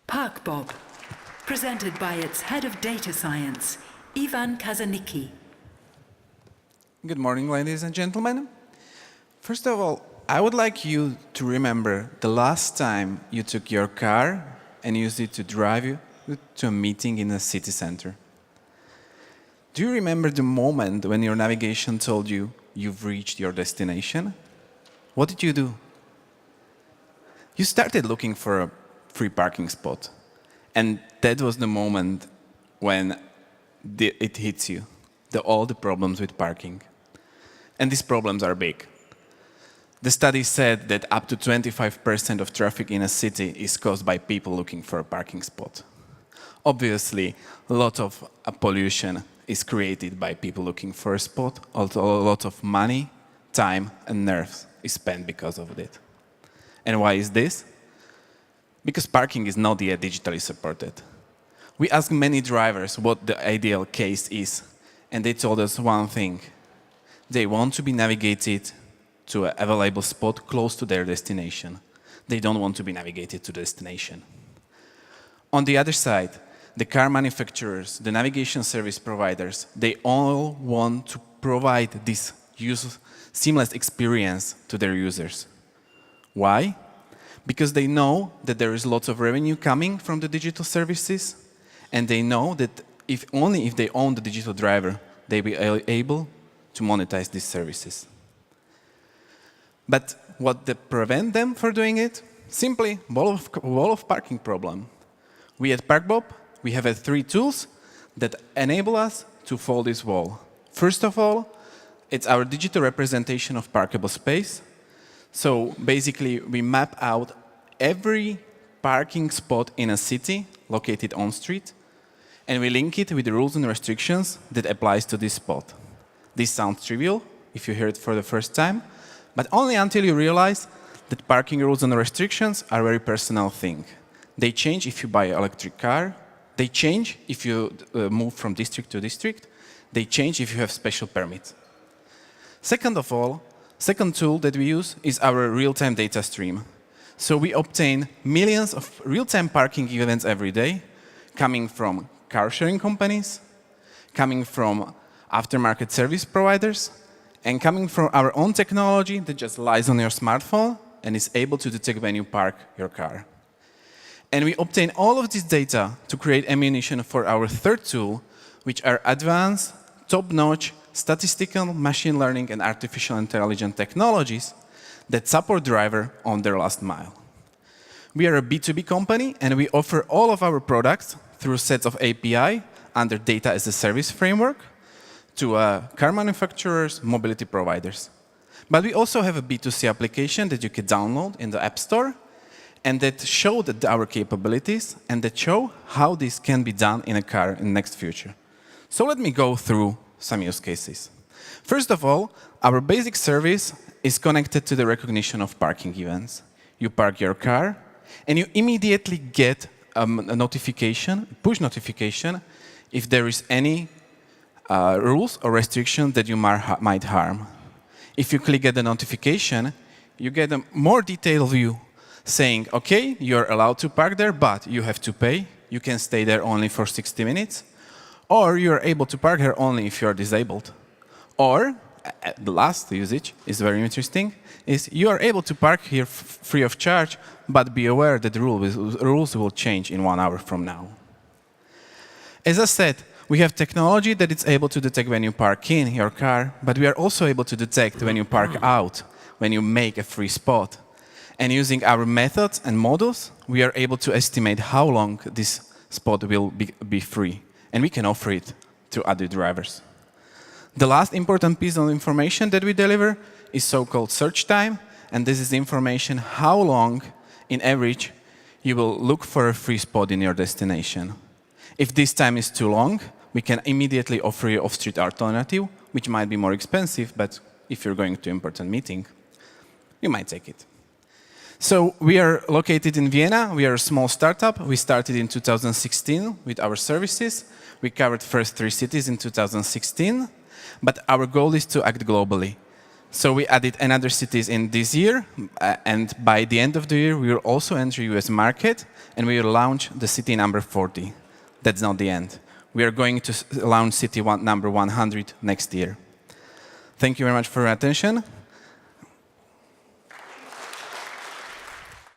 Parkbob, presented by its head of data science, Kasanicky. Good morning, ladies and gentlemen. First of all, I would like you to remember the last time you took your car and used it to drive you to a meeting in a city center. Do you remember the moment when your navigation told you you've reached your destination? What did you do? You started looking for a free parking spot. And that was the moment when it hits you, all the problems with parking. And these problems are big. The study said that up to 25% of traffic in a city is caused by people looking for a parking spot. Obviously, a lot of pollution is created by people looking for a spot. Also, a lot of money, time, and nerves is spent because of it. And why is this? Because parking is not yet digitally supported. We asked many drivers what the ideal case is, and they told us one thing. They want to be navigated to an available spot close to their destination. They don't want to be navigated to the destination. On the other side, the car manufacturers, the navigation service providers, they all want to provide this seamless experience to their users. Why? Because they know that there is lots of revenue coming from the digital services, and they know that only if they own the digital driver, they'll be able to monetize these services. But what prevents them from doing it? Simply wall of parking problem. We at Parkbob, we have 3 tools that enable us to fold this wall. First of all, it's our digital representation of parkable space. So basically, we map out every parking spot in a city located on street, and we link it with the rules and restrictions that applies to this spot. This sounds trivial if you hear it for the first time, but only until you realize that parking rules and restrictions are a very personal thing. They change if you buy an electric car. They change if you move from district to district. They change if you have special permits. Second of all, second tool that we use is our real-time data stream. So we obtain millions of real-time parking events every day, coming from car-sharing companies, coming from aftermarket service providers, and coming from our own technology that just lies on your smartphone and is able to detect when you park your car. And we obtain all of this data to create ammunition for our third tool, which are advanced, top-notch, statistical, machine learning, and artificial intelligence technologies that support driver on their last mile. We are a B2B company, and we offer all of our products through sets of API under Data as a Service framework to car manufacturers, mobility providers. But we also have a B2C application that you can download in the App Store, and that show our capabilities, and that show how this can be done in a car in the next future. So let me go through some use cases. First of all, our basic service is connected to the recognition of parking events. You park your car, and you immediately get a notification, push notification, if there is any rules or restrictions that you might harm. If you click at the notification, you get a more detailed view saying, okay, you're allowed to park there, but you have to pay. You can stay there only for 60 minutes. Or you're able to park here only if you're disabled. Or, the last usage is very interesting, is you are able to park here free of charge, but be aware that the rules will change in 1 hour from now. As I said, we have technology that is able to detect when you park in your car, but we are also able to detect when you park out, when you make a free spot. And using our methods and models, we are able to estimate how long this spot will be free. And we can offer it to other drivers. The last important piece of information that we deliver is so-called search time, and this is information how long, in average, you will look for a free spot in your destination. If this time is too long, we can immediately offer you off-street alternative, which might be more expensive, but if you're going to an important meeting, you might take it. So we are located in Vienna. We are a small startup. We started in 2016 with our services. We covered first 3 cities in 2016, but our goal is to act globally. So we added another cities in this year, and by the end of the year, we will also enter US market, and we will launch the city number 40. That's not the end. We are going to launch city number 100 next year. Thank you very much for your attention.